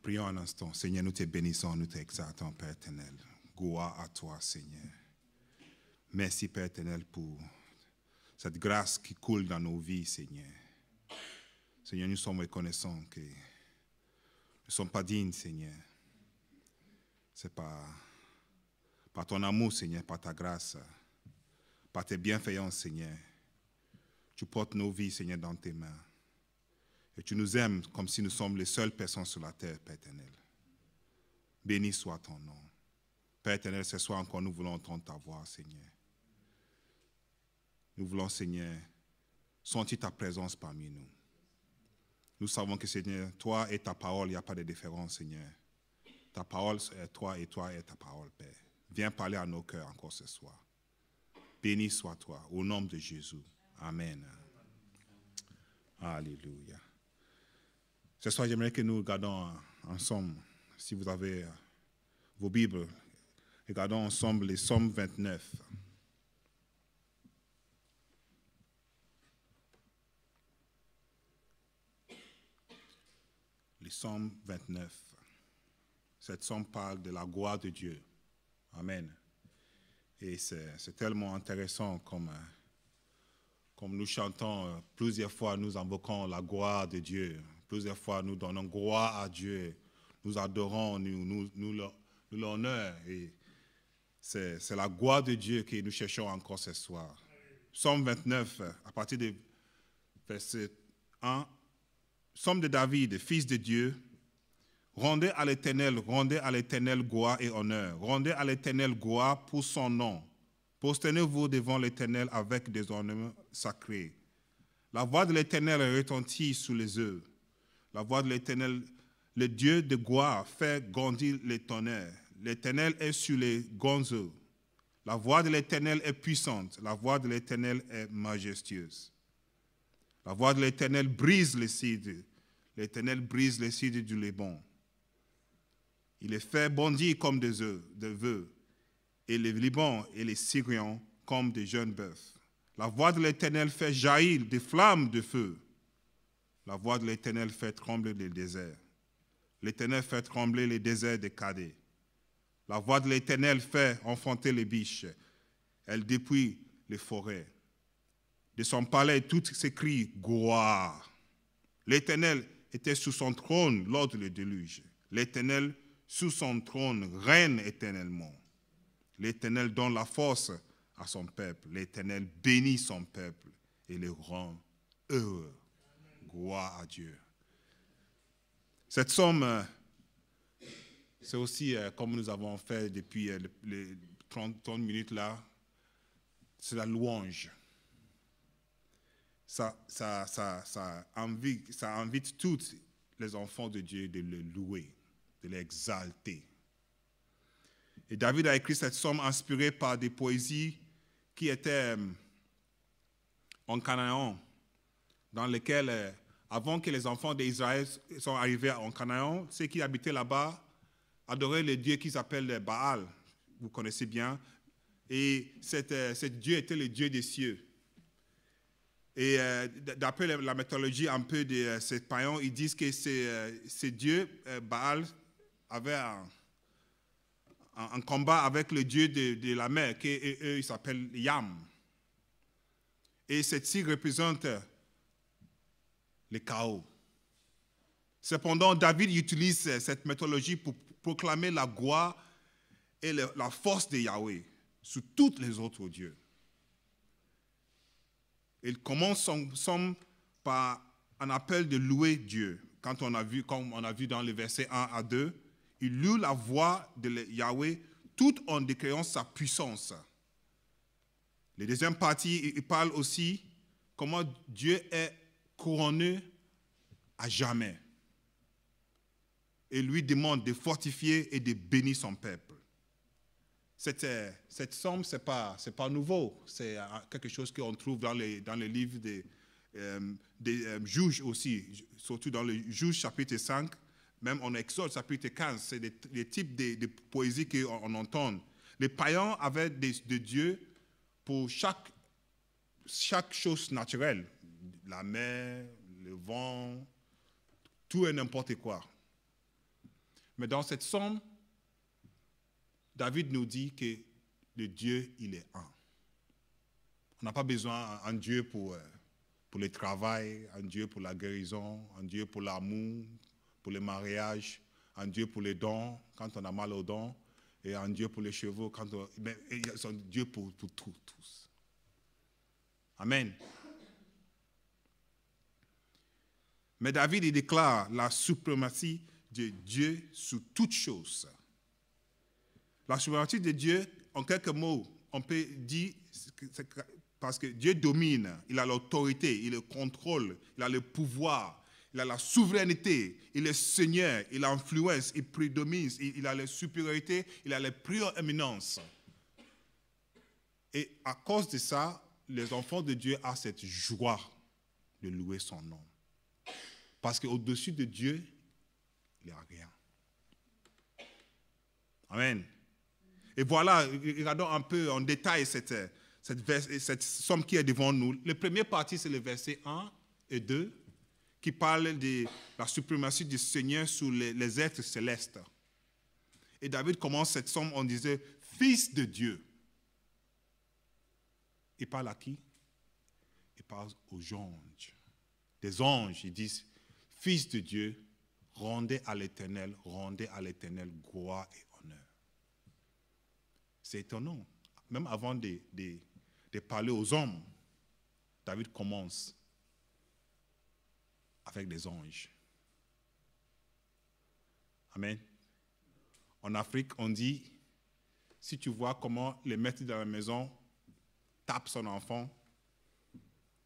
Prions un instant. Seigneur, nous te bénissons, nous t'exaltons, Père éternel. Gloire à toi, Seigneur. Merci, Père éternel, pour cette grâce qui coule dans nos vies, Seigneur. Seigneur, nous sommes reconnaissants que nous ne sommes pas dignes, Seigneur. C'est par ton amour, Seigneur, par ta grâce, par tes bienfaillances, Seigneur. Tu portes nos vies, Seigneur, dans tes mains. Et tu nous aimes comme si nous sommes les seules personnes sur la terre, Père éternel. Béni soit ton nom. Père éternel, ce soir encore, nous voulons entendre ta voix, Seigneur. Nous voulons, Seigneur, sentir ta présence parmi nous. Nous savons que, Seigneur, toi et ta parole, il n'y a pas de différence, Seigneur. Ta parole est toi et ta parole, Père. Viens parler à nos cœurs encore ce soir. Béni sois-toi, au nom de Jésus. Amen. Alléluia. Ce soir, j'aimerais que nous regardons ensemble, si vous avez vos Bibles, regardons ensemble les Psaumes 29. Les Psaumes 29. Cette psaume parle de la gloire de Dieu. Amen. Et c'est tellement intéressant comme nous chantons plusieurs fois, nous invoquons la gloire de Dieu. Plusieurs fois, nous donnons gloire à Dieu. Nous adorons, nous l'honneur. Et c'est la gloire de Dieu que nous cherchons encore ce soir. Psaume 29, à partir de verset 1. Psaume de David, fils de Dieu. Rendez à l'Éternel gloire et honneur. Rendez à l'Éternel gloire pour son nom. Prosternez-vous devant l'Éternel avec des ornements sacrés. La voix de l'Éternel retentit sous les eaux. La voix de l'Éternel, le Dieu de gloire, fait grandir les tonnerres. L'Éternel est sur les grandes eaux. La voix de l'Éternel est puissante. La voix de l'Éternel est majestueuse. La voix de l'Éternel brise les cidres. L'Éternel brise les cidres du Liban. Il les fait bondir comme des veaux, et les Liban et les Syriens comme des jeunes bœufs. La voix de l'Éternel fait jaillir des flammes de feu. La voix de l'Éternel fait trembler les déserts. L'Éternel fait trembler les déserts des Cadets. La voix de l'Éternel fait enfanter les biches. Elle dépouille les forêts. De son palais, toutes s'écrient gloire. L'Éternel était sous son trône lors du déluge. L'Éternel, sous son trône, règne éternellement. L'Éternel donne la force à son peuple. L'Éternel bénit son peuple et le rend heureux. Gloire à Dieu. Cette somme, c'est aussi, comme nous avons fait depuis les 30 minutes là, c'est la louange. Ça invite tous les enfants de Dieu de le louer, de l'exalter. Et David a écrit cette somme inspirée par des poésies qui étaient en Canaan, dans lesquelles, avant que les enfants d'Israël soient arrivés en Canaan, ceux qui habitaient là-bas adoraient les dieux qu'ils appellent Baal, vous connaissez bien, et ce dieu était le dieu des cieux. Et d'après la mythologie un peu de ces païens, ils disent que ces dieux, Baal, avait un combat avec le dieu de la mer, qu'eux, ils s'appellent Yam. Et cette ci représente le chaos. Cependant, David utilise cette mythologie pour proclamer la gloire et la force de Yahweh sur tous les autres dieux. Il commence son psaume par un appel de louer Dieu. Comme on a vu dans les versets 1 à 2, il loue la voix de Yahweh tout en décrivant sa puissance. La deuxième partie, il parle aussi comment Dieu est couronné à jamais. Et lui demande de fortifier et de bénir son peuple. Cette somme, ce n'est pas nouveau. C'est quelque chose qu'on trouve dans les livres des Juges aussi, surtout dans le Juges chapitre 5, même en Exode chapitre 15. C'est des types de poésies qu'on entend. Les païens avaient des dieux pour chaque chose naturelle. La mer, le vent, tout et n'importe quoi. Mais dans cette somme, David nous dit que le Dieu, il est un. On n'a pas besoin d'un Dieu pour le travail, un Dieu pour la guérison, un Dieu pour l'amour, pour le mariage, un Dieu pour les dents, quand on a mal aux dents, et un Dieu pour les chevaux, mais il y a un Dieu pour tous. Amen. Mais David, il déclare la suprématie de Dieu sur toutes choses. La suprématie de Dieu, en quelques mots, on peut dire, parce que Dieu domine, il a l'autorité, il a le contrôle, il a le pouvoir, il a la souveraineté, il est Seigneur, il a l'influence, il prédomine, il a la supériorité, il a la prééminence. Et à cause de ça, les enfants de Dieu ont cette joie de louer son nom. Parce qu'au-dessus de Dieu, il n'y a rien. Amen. Et voilà, regardons un peu en détail cette somme qui est devant nous. La première partie, c'est le verset 1 et 2, qui parle de la suprématie du Seigneur sur les êtres célestes. Et David commence cette somme en disant « Fils de Dieu ». Il parle à qui? Il parle aux anges. Des anges, ils disent « Fils de Dieu, rendez à l'Éternel gloire et honneur ». C'est étonnant. Même avant de parler aux hommes, David commence avec des anges. Amen. En Afrique, on dit, si tu vois comment le maître de la maison tape son enfant,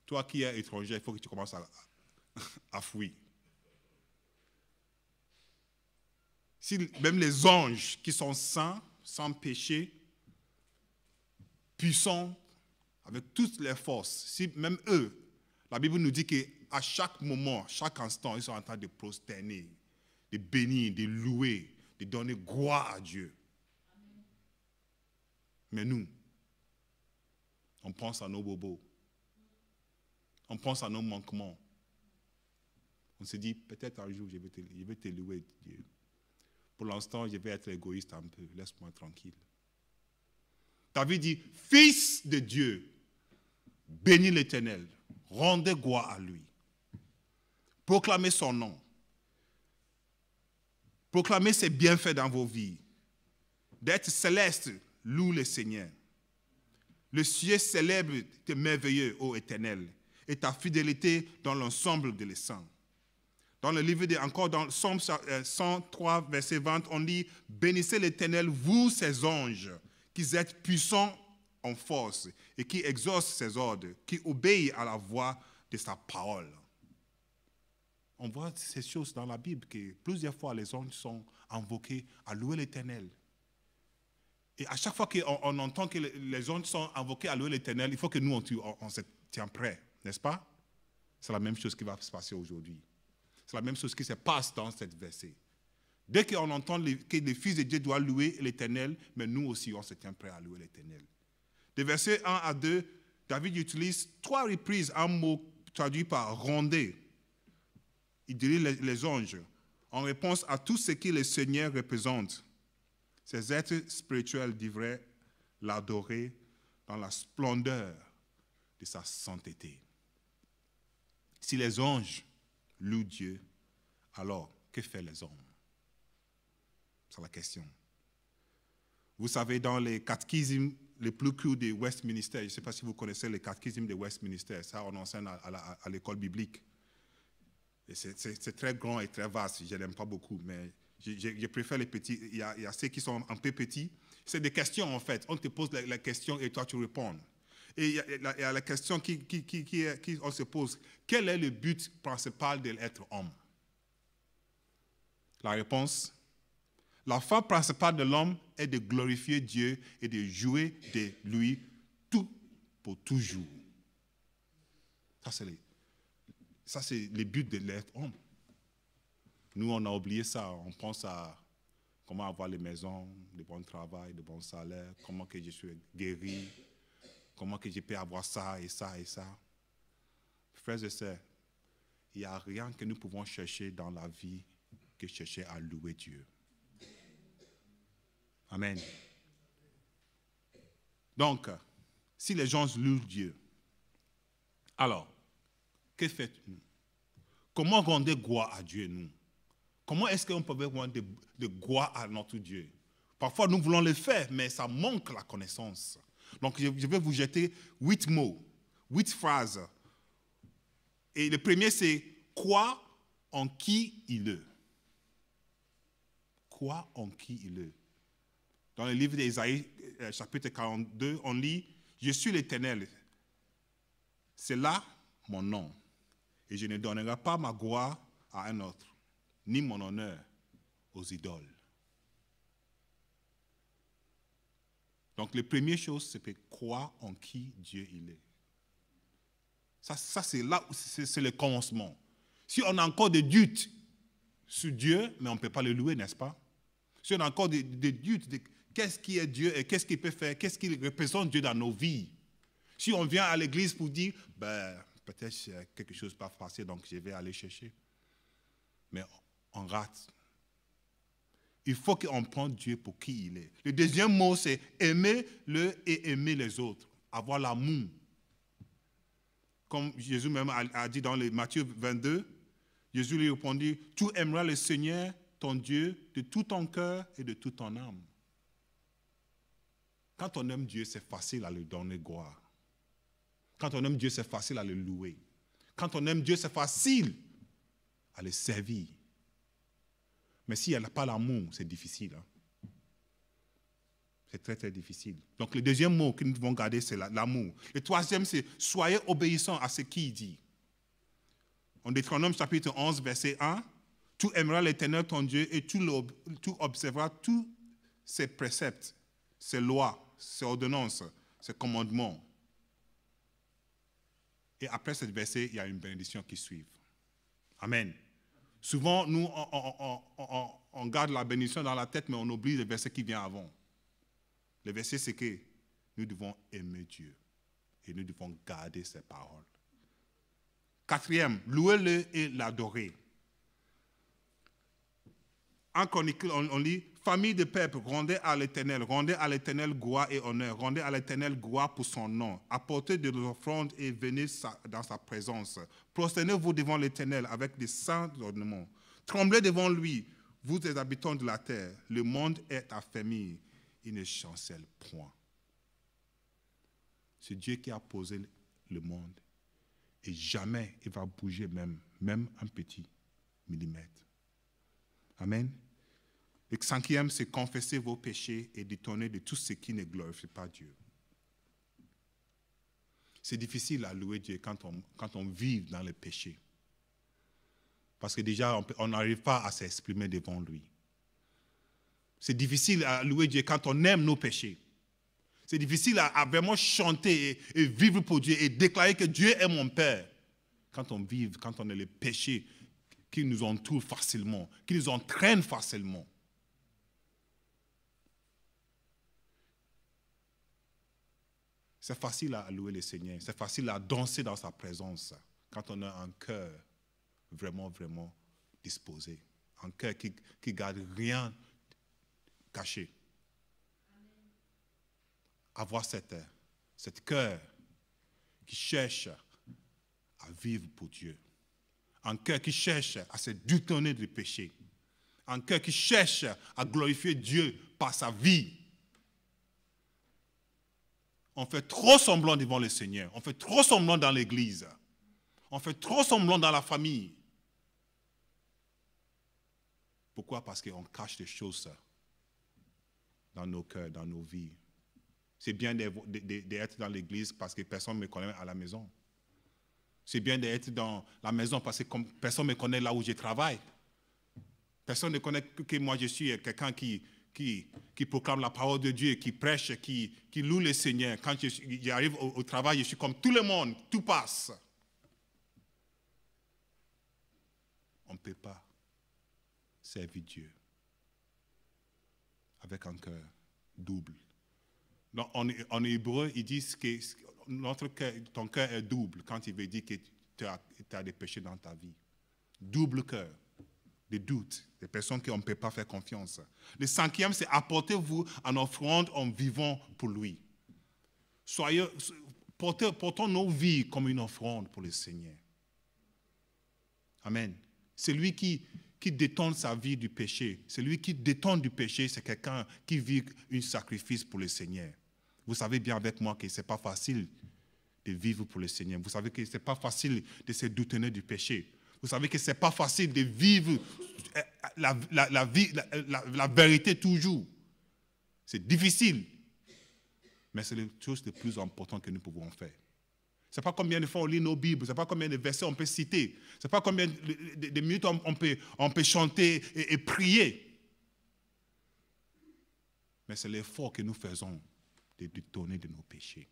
toi qui es étranger, il faut que tu commences à fuir. Si même les anges qui sont saints, sans péché, puissants, avec toutes les forces, si même eux, la Bible nous dit qu'à chaque moment, chaque instant, ils sont en train de prosterner, de bénir, de louer, de donner gloire à Dieu. Mais nous, on pense à nos bobos, on pense à nos manquements. On se dit, peut-être un jour, je vais te louer, Dieu. Pour l'instant, je vais être égoïste un peu, laisse-moi tranquille. David dit, Fils de Dieu, bénis l'Éternel, rendez gloire à lui. Proclamez son nom. Proclamez ses bienfaits dans vos vies. D'être céleste, loue le Seigneur. Le ciel célèbre tes merveilleux, ô Éternel, et ta fidélité dans l'ensemble de les saints. Dans le livre encore dans Psaume 103, verset 20, on dit « Bénissez l'Éternel, vous ses anges, qui êtes puissants en force et qui exaucent ses ordres, qui obéissent à la voix de sa parole. » On voit ces choses dans la Bible, que plusieurs fois les anges sont invoqués à louer l'Éternel. Et à chaque fois qu'on entend que les anges sont invoqués à louer l'Éternel, il faut que nous, on se tient prêts, n'est-ce pas? C'est la même chose qui va se passer aujourd'hui. C'est la même chose qui se passe dans cette verset. Dès qu'on entend que les fils de Dieu doivent louer l'Éternel, mais nous aussi, on se tient prêts à louer l'Éternel. Des versets 1 à 2, David utilise 3 reprises un mot traduit par « rendez ». Il dirige les anges en réponse à tout ce que le Seigneur représente. Ces êtres spirituels devraient l'adorer dans la splendeur de sa sainteté. Si les anges louent Dieu, alors que font les hommes? C'est la question. Vous savez, dans les catéchismes les plus courts de Westminster, je ne sais pas si vous connaissez les catéchismes de Westminster, ça on enseigne à l'école biblique. C'est très grand et très vaste, je n'aime pas beaucoup, mais je préfère les petits. Il y a ceux qui sont un peu petits. C'est des questions en fait. On te pose la question et toi tu réponds. Et il y a la question qui on se pose. Quel est le but principal de l'être homme? La réponse, la fin principale de l'homme est de glorifier Dieu et de jouir de lui tout pour toujours. Ça, c'est le but de l'être homme. Nous, on a oublié ça. On pense à comment avoir les maisons, de bons travail, de bons salaires, comment que je suis guéri, comment que je peux avoir ça et ça et ça. Frères et sœurs, il n'y a rien que nous pouvons chercher dans la vie que chercher à louer Dieu. Amen. Donc, si les gens louent Dieu, alors, que faites-nous? Comment rendre gloire à Dieu, nous? Comment est-ce qu'on peut rendre de gloire à notre Dieu? Parfois, nous voulons le faire, mais ça manque la connaissance. Donc, je vais vous jeter 8 mots, 8 phrases. Et le premier, c'est « croire en qui il est ». Croire en qui il est. Dans le livre d'Ésaïe, chapitre 42, on lit « Je suis l'Éternel, c'est là mon nom, et je ne donnerai pas ma gloire à un autre, ni mon honneur aux idoles. » Donc, la première chose, c'est de croire en qui Dieu il est. Ça c'est là, c'est le commencement. Si on a encore des doutes sur Dieu, mais on ne peut pas le louer, n'est-ce pas? Si on a encore des doutes de qu'est-ce qui est Dieu et qu'est-ce qu'il peut faire, qu'est-ce qu'il représente Dieu dans nos vies. Si on vient à l'église pour dire, peut-être quelque chose pas passé, donc je vais aller chercher. Mais on rate. Il faut qu'on prenne Dieu pour qui il est. Le deuxième mot, c'est aimer-le et aimer les autres. Avoir l'amour. Comme Jésus même a dit dans Matthieu 22, Jésus lui répondit, « Tu aimeras le Seigneur, ton Dieu, de tout ton cœur et de toute ton âme. » Quand on aime Dieu, c'est facile à lui donner gloire. Quand on aime Dieu, c'est facile à le louer. Quand on aime Dieu, c'est facile à le servir. Mais s'il n'y a pas l'amour, c'est difficile. Hein? C'est très, très difficile. Donc, le deuxième mot que nous devons garder, c'est l'amour. Le troisième, c'est « Soyez obéissants à ce qu'il dit ». En Deutéronome chapitre 11, verset 1, « Tu aimeras l'Éternel ton Dieu et tu observeras tous ses préceptes, ses lois, ses ordonnances, ses commandements. » Et après ce verset, il y a une bénédiction qui suit. Amen. Souvent, nous, on garde la bénédiction dans la tête, mais on oublie le verset qui vient avant. Le verset, c'est que nous devons aimer Dieu et nous devons garder ses paroles. Quatrième, louez-le et l'adorer. En Chronique, on lit « Famille de peuple, rendez à l'Éternel gloire et honneur, rendez à l'Éternel gloire pour son nom, apportez de l'offrande et venez dans sa présence. Prosternez-vous devant l'Éternel avec des saints ornements. Tremblez devant lui, vous les habitants de la terre. Le monde est affermi, il ne chancelle point. » C'est Dieu qui a posé le monde et jamais il va bouger même un petit millimètre. Amen. Le cinquième, c'est confesser vos péchés et détourner de tout ce qui ne glorifie pas Dieu. C'est difficile à louer Dieu quand on vit dans le péché. Parce que déjà, on n'arrive pas à s'exprimer devant lui. C'est difficile à louer Dieu quand on aime nos péchés. C'est difficile à vraiment chanter et vivre pour Dieu et déclarer que Dieu est mon Père. Quand on a les péchés qui nous entourent facilement, qui nous entraînent facilement. C'est facile à louer le Seigneur, c'est facile à danser dans sa présence quand on a un cœur vraiment, vraiment disposé. Un cœur qui ne garde rien caché. Avoir cette cœur qui cherche à vivre pour Dieu. Un cœur qui cherche à se détourner du péché. Un cœur qui cherche à glorifier Dieu par sa vie. On fait trop semblant devant le Seigneur. On fait trop semblant dans l'église. On fait trop semblant dans la famille. Pourquoi? Parce qu'on cache des choses dans nos cœurs, dans nos vies. C'est bien d'être dans l'église parce que personne ne me connaît à la maison. C'est bien d'être dans la maison parce que personne ne me connaît là où je travaille. Personne ne connaît que moi, je suis quelqu'un qui proclame la parole de Dieu, qui prêche, qui loue le Seigneur. Quand j'arrive au travail, je suis comme tout le monde, tout passe. On ne peut pas servir Dieu avec un cœur double. En hébreu, ils disent que ton cœur est double quand il veut dire que tu as des péchés dans ta vie. Double cœur. des doutes, des personnes qui on ne peut pas faire confiance. Le cinquième, c'est apportez-vous en offrande en vivant pour lui. Portons nos vies comme une offrande pour le Seigneur. Amen. C'est lui qui détourne sa vie du péché. C'est lui qui détourne du péché, c'est quelqu'un qui vit un sacrifice pour le Seigneur. Vous savez bien avec moi que ce n'est pas facile de vivre pour le Seigneur. Vous savez que ce n'est pas facile de se détourner du péché. Vous savez que ce n'est pas facile de vivre la vérité toujours. C'est difficile. Mais c'est la chose la plus importante que nous pouvons faire. Ce n'est pas combien de fois on lit nos Bibles, ce n'est pas combien de versets on peut citer, ce n'est pas combien de minutes on peut chanter et prier. Mais c'est l'effort que nous faisons de détourner de nos péchés.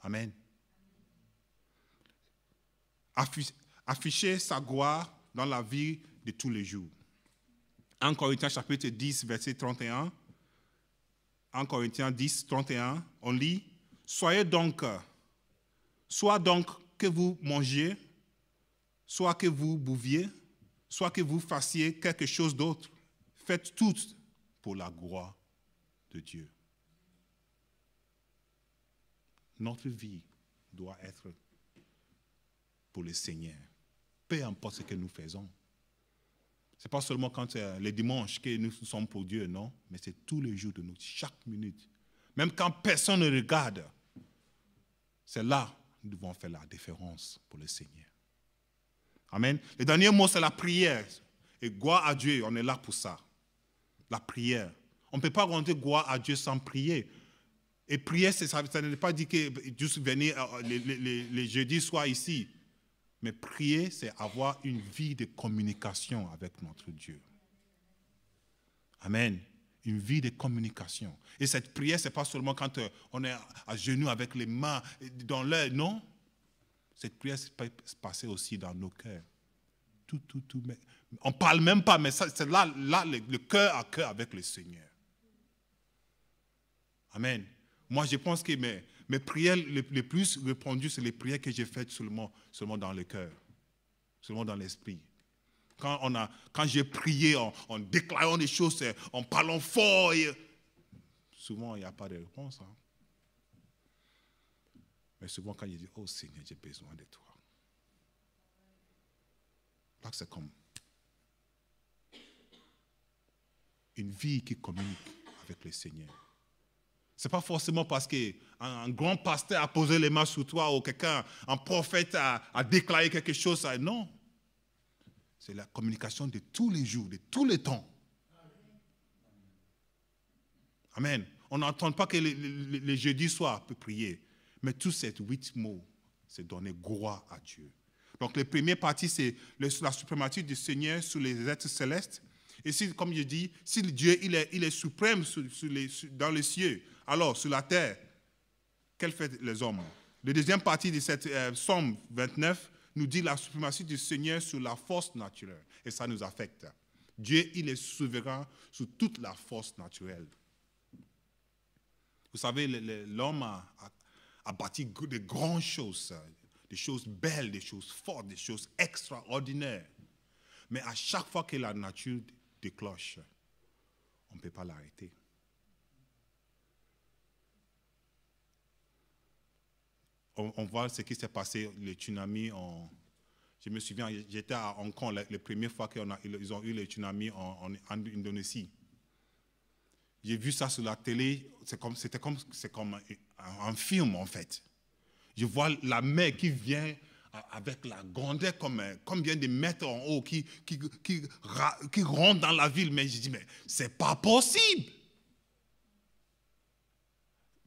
Amen. Afficher sa gloire dans la vie de tous les jours. 1 Corinthiens chapitre 10, verset 31. 1 Corinthiens 10, 31, on lit « soit donc que vous mangiez, soit que vous buviez, soit que vous fassiez quelque chose d'autre, faites tout pour la gloire de Dieu. » Notre vie doit être pour le Seigneur, peu importe ce que nous faisons. Ce n'est pas seulement quand les dimanches que nous sommes pour Dieu, non, mais c'est tous les jours de nous, chaque minute. Même quand personne ne regarde, c'est là que nous devons faire la différence pour le Seigneur. Amen. Le dernier mot, c'est la prière. Et gloire à Dieu, on est là pour ça. La prière. On ne peut pas rendre gloire à Dieu sans prier. Et prier, ça ne veut pas dire que juste venir les jeudis soir ici. Mais prier, c'est avoir une vie de communication avec notre Dieu. Amen. Une vie de communication. Et cette prière, ce n'est pas seulement quand on est à genoux avec les mains dans l'air, non. Cette prière peut se passer aussi dans nos cœurs. Tout. On ne parle même pas, mais c'est là le cœur à cœur avec le Seigneur. Amen. Moi, je pense que mes prières les plus répondues, c'est les prières que j'ai faites seulement dans le cœur, seulement dans l'esprit. Quand j'ai prié en déclarant des choses, en parlant fort, souvent il n'y a pas de réponse. Hein. Mais souvent quand je dis, oh Seigneur, j'ai besoin de toi. Là, c'est comme une vie qui communique avec le Seigneur. Ce n'est pas forcément parce qu'un grand pasteur a posé les mains sur toi ou quelqu'un, un prophète a déclaré quelque chose. Non. C'est la communication de tous les jours, de tous les temps. Amen. On n'entend pas que les jeudis soirs peut prier. Mais tous ces 8 mots, c'est donner gloire à Dieu. Donc, la première partie, c'est la suprématie du Seigneur sur les êtres célestes. Et si, comme je dis, si Dieu il est suprême dans les cieux, alors sur la terre, qu'elle fait les hommes? La deuxième partie de cette Psaume 29 nous dit la suprématie du Seigneur sur la force naturelle. Et ça nous affecte. Dieu, il est souverain sur toute la force naturelle. Vous savez, l'homme a bâti de grandes choses, des choses belles, des choses fortes, des choses extraordinaires. Mais à chaque fois que la nature déclenche, on ne peut pas l'arrêter. On voit ce qui s'est passé, le tsunami. Je me souviens, j'étais à Hong Kong la première fois qu'ils ont eu le tsunami en Indonésie. J'ai vu ça sur la télé, c'est comme un film en fait. Je vois la mer qui vient avec la grandeur comme combien de mètres en haut, qui rentre dans la ville. Mais je dis, mais c'est pas possible.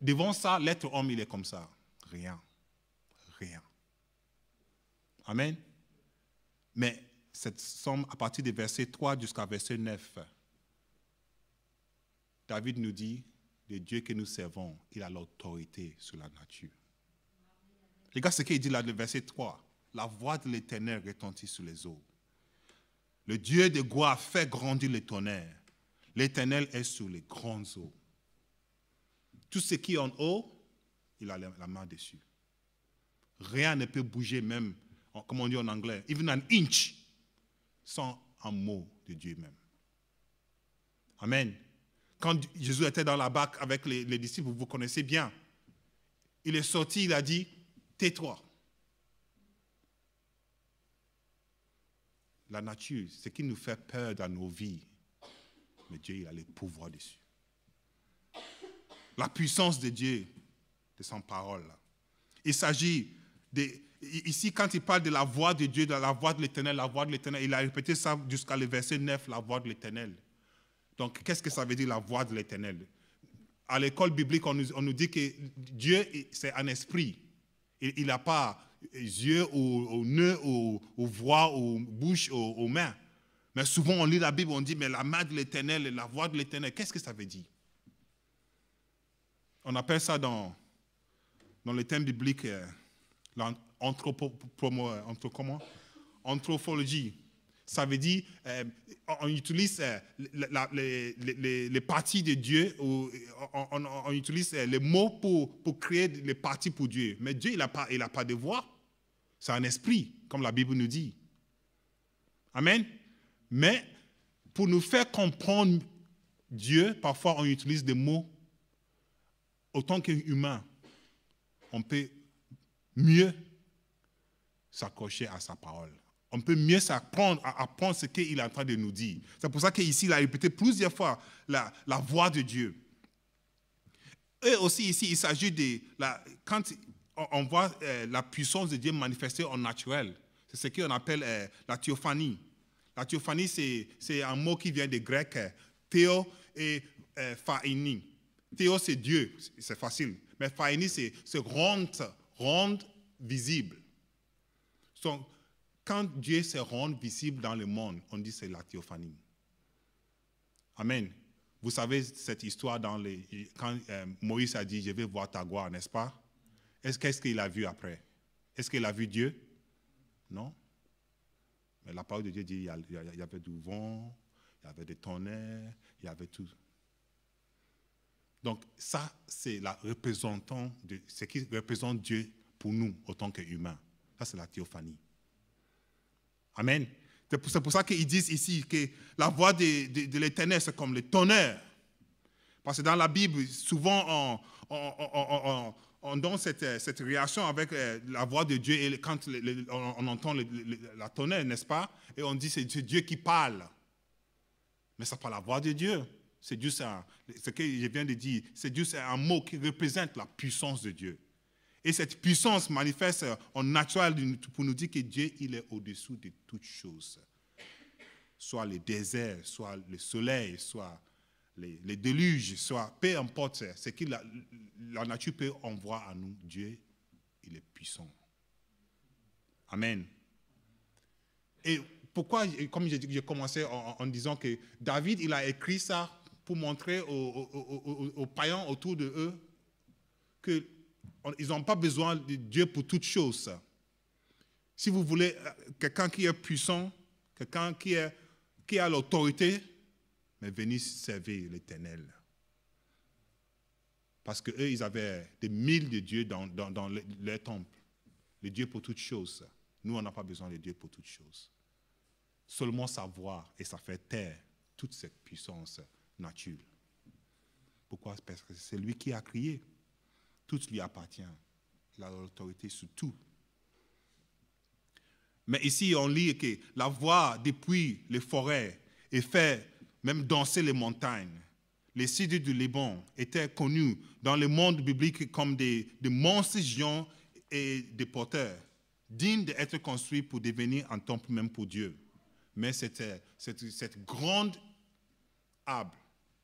Devant ça, l'être homme, il est comme ça. Rien. Amen. Mais cette somme, à partir du verset 3 jusqu'à verset 9, David nous dit, le Dieu que nous servons, il a l'autorité sur la nature. Regarde ce qu'il dit là, le verset 3. La voix de l'Éternel retentit sur les eaux. Le Dieu de gloire fait grandir le tonnerre. L'Éternel est sur les grandes eaux. Tout ce qui est en haut, il a la main dessus. Rien ne peut bouger même, comme on dit en anglais, even an inch, sans un mot de Dieu même. Amen. Quand Jésus était dans la barque avec les disciples, vous connaissez bien, il est sorti, il a dit, tais-toi. La nature, ce qui nous fait peur dans nos vies, mais Dieu, il a le pouvoir dessus. La puissance de Dieu, de son parole. Il s'agit ici, quand il parle de la voix de Dieu, de la voix de l'Éternel, il a répété ça jusqu'à le verset 9, la voix de l'Éternel. Donc, qu'est-ce que ça veut dire, la voix de l'Éternel? À l'école biblique, on nous dit que Dieu, c'est un esprit. Il n'a pas yeux, ou nez, ou voix, ou bouche, ou main. Mais souvent, on lit la Bible, on dit, mais la main de l'Éternel, la voix de l'Éternel, qu'est-ce que ça veut dire? On appelle ça dans le thème biblique anthropologie. Ça veut dire, on utilise les parties de Dieu, on utilise les mots pour créer les parties pour Dieu. Mais Dieu, il n'a pas de voix. C'est un esprit, comme la Bible nous dit. Amen. Mais pour nous faire comprendre Dieu, parfois on utilise des mots. Autant qu'humain, on peut mieux s'accrocher à sa parole. On peut mieux s'apprendre à apprendre ce qu'il est en train de nous dire. C'est pour ça qu'ici, il a répété plusieurs fois la voix de Dieu. Et aussi ici, il s'agit quand on voit la puissance de Dieu manifestée en naturel, c'est ce qu'on appelle la théophanie. La théophanie, c'est un mot qui vient des Grecs, théo et phaini. Théo, c'est Dieu, c'est facile. Mais phaini, c'est rendre visible. Donc, quand Dieu se rend visible dans le monde, on dit que c'est la théophanie. Amen. Vous savez cette histoire quand Moïse a dit, je vais voir ta gloire, n'est-ce pas? Qu'est-ce qu'il a vu après? Est-ce qu'il a vu Dieu? Non. Mais la parole de Dieu dit, il y avait du vent, il y avait des tonnerres, il y avait tout. Donc ça, c'est ce qui représente Dieu pour nous, autant qu'humains. Ça, c'est la théophanie. Amen. C'est pour ça qu'ils disent ici que la voix de l'Éternel, c'est comme le tonnerre. Parce que dans la Bible, souvent, on donne cette réaction avec la voix de Dieu et quand on entend la tonnerre, n'est-ce pas? Et on dit que c'est Dieu qui parle. Mais ce n'est pas la voix de Dieu. C'est juste ce que je viens de dire, c'est juste un mot qui représente la puissance de Dieu. Et cette puissance manifeste en naturel pour nous dire que Dieu, il est au-dessous de toutes choses. Soit le désert, soit le soleil, soit les déluges, soit peu importe ce que la nature peut envoyer à nous. Dieu, il est puissant. Amen. Et pourquoi, comme j'ai commencé en disant que David, il a écrit ça pour montrer aux païens autour de eux qu'ils n'ont pas besoin de Dieu pour toutes choses. Si vous voulez quelqu'un qui est puissant, quelqu'un qui a l'autorité, mais venez servir l'Éternel. Parce qu'eux, ils avaient des mille de dieux dans leur temple. Le Dieu pour toutes choses. Nous, on n'a pas besoin de Dieu pour toutes choses. Seulement savoir et ça fait taire toute cette puissance nature. Pourquoi? Parce que c'est lui qui a créé. Tout lui appartient. Il a l'autorité sur tout. Mais ici, on lit que la voix depuis les forêts et fait même danser les montagnes. Les cèdres du Liban étaient connus dans le monde biblique comme des monstres géants et des porteurs, dignes d'être construits pour devenir un temple même pour Dieu. Mais c'était cette grande arbre,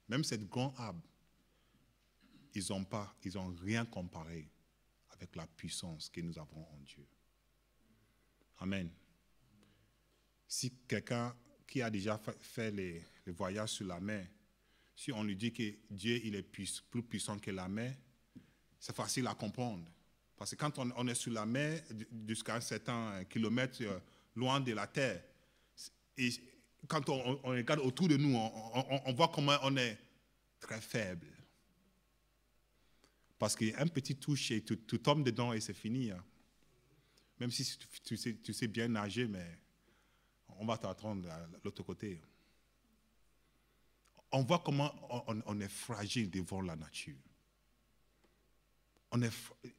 même cette grande arbre, ils n'ont rien comparé avec la puissance que nous avons en Dieu. Amen. Si quelqu'un qui a déjà fait les voyages sur la mer, si on lui dit que Dieu il est plus puissant que la mer, c'est facile à comprendre. Parce que quand on est sur la mer, jusqu'à un certain kilomètre loin de la terre, et quand on regarde autour de nous, on voit comment on est très faible. Parce qu'un petit touche et tu tombes dedans et c'est fini. Hein. Même si tu sais bien nager, mais on va t'attendre à l'autre côté. On voit comment on est fragile devant la nature.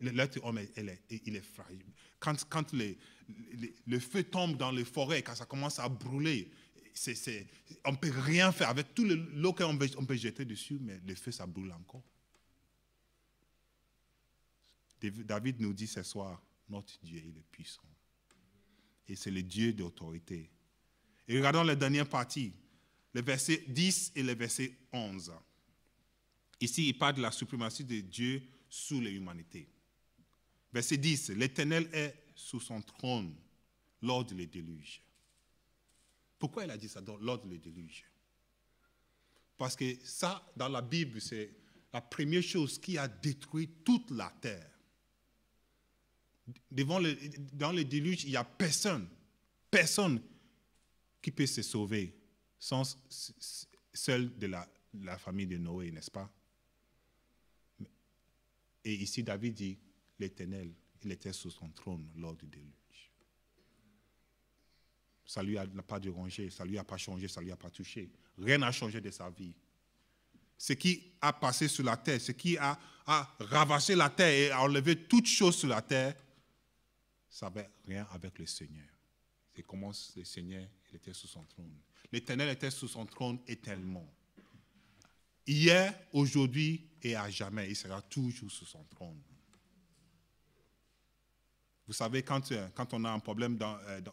L'être homme, il est fragile. Quand le feu tombe dans les forêts, quand ça commence à brûler, on ne peut rien faire. Avec tout l'eau qu'on peut jeter dessus, mais le feu, ça brûle encore. David nous dit ce soir, notre Dieu, il est puissant. Et c'est le Dieu d'autorité. Et regardons la dernière partie, les versets 10 et le verset 11. Ici, il parle de la suprématie de Dieu sous l'humanité. Verset 10, l'Éternel est sous son trône lors du déluge. Pourquoi il a dit ça lors du déluge? Parce que ça, dans la Bible, c'est la première chose qui a détruit toute la terre. Dans le déluge, il n'y a personne qui peut se sauver sans seul de la famille de Noé, n'est-ce pas? Et ici, David dit, l'Éternel, il était sous son trône lors du déluge. Ça ne lui a pas dérangé, ça ne lui a pas changé, ça ne lui a pas touché. Rien n'a changé de sa vie. Ce qui a passé sur la terre, ce qui a ravaché la terre et a enlevé toutes choses sur la terre, ça n'avait rien avec le Seigneur. C'est comment le Seigneur il était sous son trône. L'Éternel était sous son trône éternellement. Hier, aujourd'hui et à jamais, il sera toujours sous son trône. Vous savez, quand on a un problème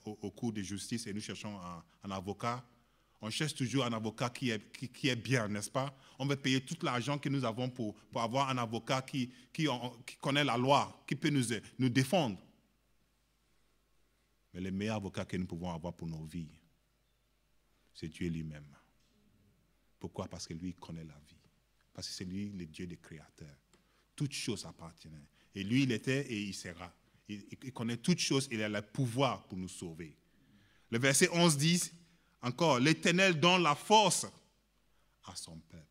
au cours de justice et nous cherchons un avocat, on cherche toujours un avocat qui est bien, n'est-ce pas? On veut payer tout l'argent que nous avons pour avoir un avocat qui connaît la loi, qui peut nous défendre. Mais le meilleur avocat que nous pouvons avoir pour nos vies, c'est Dieu lui-même. Pourquoi? Parce que lui, il connaît la vie. Parce que c'est lui le Dieu des créateurs. Toutes choses appartiennent. Et lui, il était et il sera. Il connaît toutes choses, il a le pouvoir pour nous sauver. Le verset 11 dit encore, l'Éternel donne la force à son peuple.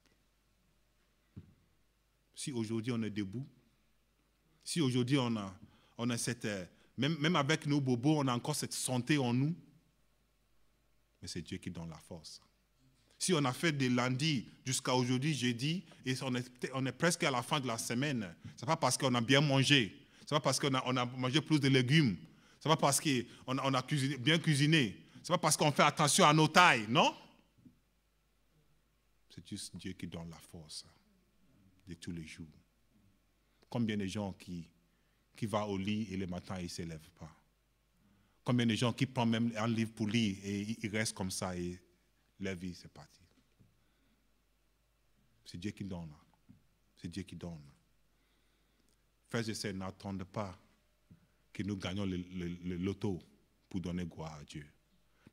Si aujourd'hui on est debout, si aujourd'hui on a cette... Même avec nos bobos, on a encore cette santé en nous, mais c'est Dieu qui donne la force. Si on a fait de lundi jusqu'à aujourd'hui, jeudi, et on est presque à la fin de la semaine, ce n'est pas parce qu'on a bien mangé, ce n'est pas parce qu'on a mangé plus de légumes, ce n'est pas parce qu'on a bien cuisiné, ce n'est pas parce qu'on fait attention à nos tailles, non? C'est juste Dieu qui donne la force de tous les jours. Combien de gens qui vont au lit et le matin, ils ne se lèvent pas? Combien de gens qui prennent même un livre pour lire et ils restent comme ça et leur vie, c'est parti. C'est Dieu qui donne. C'est Dieu qui donne. Frères et sœurs, n'attendez pas que nous gagnions le loto pour donner gloire à Dieu.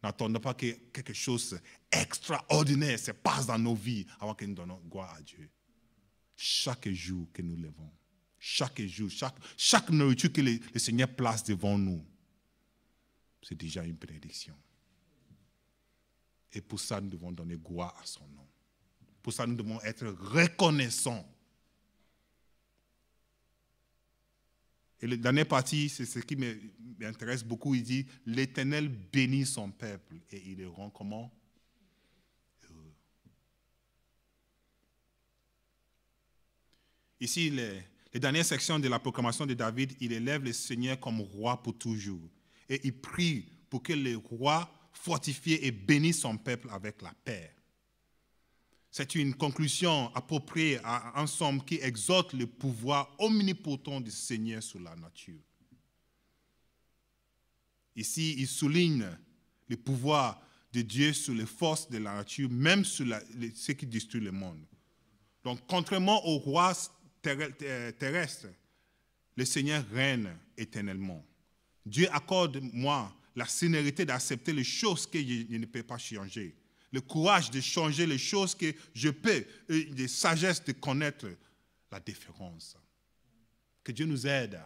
N'attendez pas que quelque chose d'extraordinaire se passe dans nos vies avant que nous donnions gloire à Dieu. Chaque jour que nous levons, chaque jour, chaque nourriture que le Seigneur place devant nous, c'est déjà une bénédiction. Et pour ça, nous devons donner gloire à son nom. Pour ça, nous devons être reconnaissants. Et la dernière partie, c'est ce qui m'intéresse beaucoup. Il dit, l'Éternel bénit son peuple et il le rend comment? Heureux. Ici, les dernières sections de la proclamation de David, il élève le Seigneur comme roi pour toujours. Et il prie pour que le roi fortifie et bénisse son peuple avec la paix. C'est une conclusion appropriée à un psaume qui exhorte le pouvoir omnipotent du Seigneur sur la nature. Ici, il souligne le pouvoir de Dieu sur les forces de la nature, même sur ce qui détruit le monde. Donc, contrairement aux rois terrestres, le Seigneur règne éternellement. Dieu accorde-moi la sénérité d'accepter les choses que je ne peux pas changer. Le courage de changer les choses que je peux, et la sagesse de connaître la différence. Que Dieu nous aide.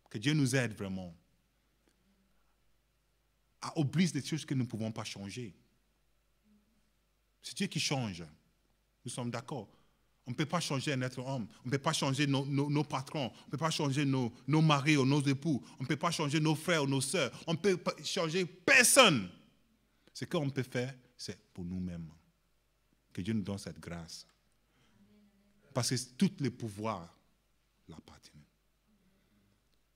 Que Dieu nous aide vraiment à oublier des choses que nous ne pouvons pas changer. C'est Dieu qui change. Nous sommes d'accord. On ne peut pas changer un être homme. On ne peut pas changer nos patrons. On ne peut pas changer nos maris ou nos époux. On ne peut pas changer nos frères ou nos sœurs. On ne peut pas changer personne. Ce qu'on peut faire, c'est pour nous-mêmes. Que Dieu nous donne cette grâce. Parce que tous les pouvoirs l'appartiennent.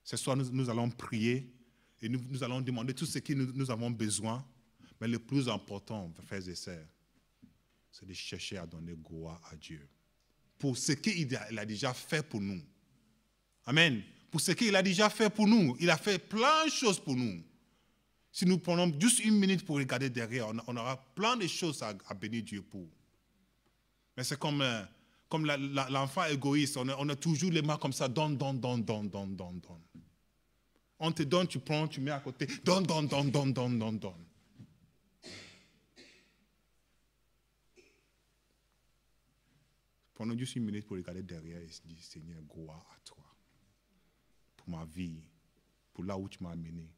Ce soir, nous allons prier et nous allons demander tout ce que nous avons besoin. Mais le plus important, frères et sœurs, c'est de chercher à donner gloire à Dieu. Pour ce qu'il a déjà fait pour nous. Amen. Pour ce qu'il a déjà fait pour nous. Il a fait plein de choses pour nous. Si nous prenons juste une minute pour regarder derrière, on aura plein de choses à bénir Dieu pour. Mais c'est comme l'enfant égoïste. On a toujours les mains comme ça. Donne. On te donne, tu prends, tu mets à côté. Donne. Prenons juste une minute pour regarder derrière et se dire, Seigneur, gloire à toi. Pour ma vie, pour là où tu m'as amené.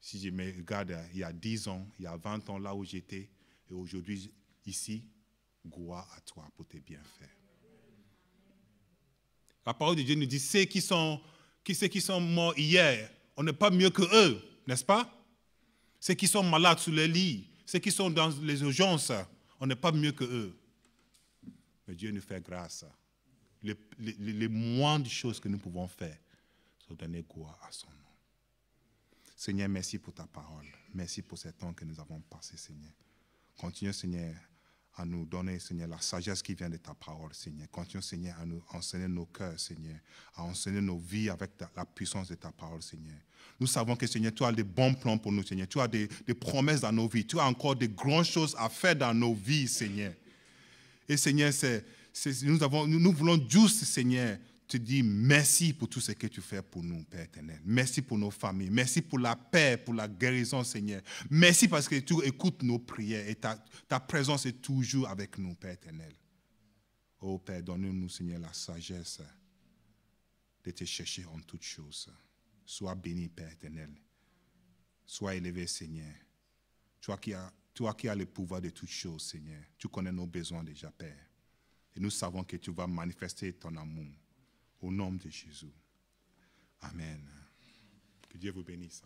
Si je me regarde il y a 10 ans, il y a 20 ans, là où j'étais, et aujourd'hui, ici, gloire à toi pour tes bienfaits. La parole de Dieu nous dit, ceux qui sont morts hier, on n'est pas mieux que eux, n'est-ce pas? Ceux qui sont malades sous les lits, ceux qui sont dans les urgences, on n'est pas mieux que eux. Mais Dieu nous fait grâce. Les moindres choses que nous pouvons faire, c'est donner gloire à son nom. Seigneur, merci pour ta parole. Merci pour ce temps que nous avons passé, Seigneur. Continue, Seigneur, à nous donner, Seigneur, la sagesse qui vient de ta parole, Seigneur. Continue, Seigneur, à nous enseigner nos cœurs, Seigneur, à enseigner nos vies avec la puissance de ta parole, Seigneur. Nous savons que, Seigneur, tu as des bons plans pour nous, Seigneur. Tu as des promesses dans nos vies. Tu as encore de grandes choses à faire dans nos vies, Seigneur. Et, Seigneur, nous voulons juste, Seigneur, te dire merci pour tout ce que tu fais pour nous, Père éternel. Merci pour nos familles. Merci pour la paix, pour la guérison, Seigneur. Merci parce que tu écoutes nos prières et ta présence est toujours avec nous, Père éternel. Oh Père, donne-nous, Seigneur, la sagesse de te chercher en toutes choses. Sois béni, Père éternel. Sois élevé, Seigneur. Toi qui as le pouvoir de toutes choses, Seigneur. Tu connais nos besoins déjà, Père. Et nous savons que tu vas manifester ton amour. Au nom de Jésus. Amen. Que Dieu vous bénisse.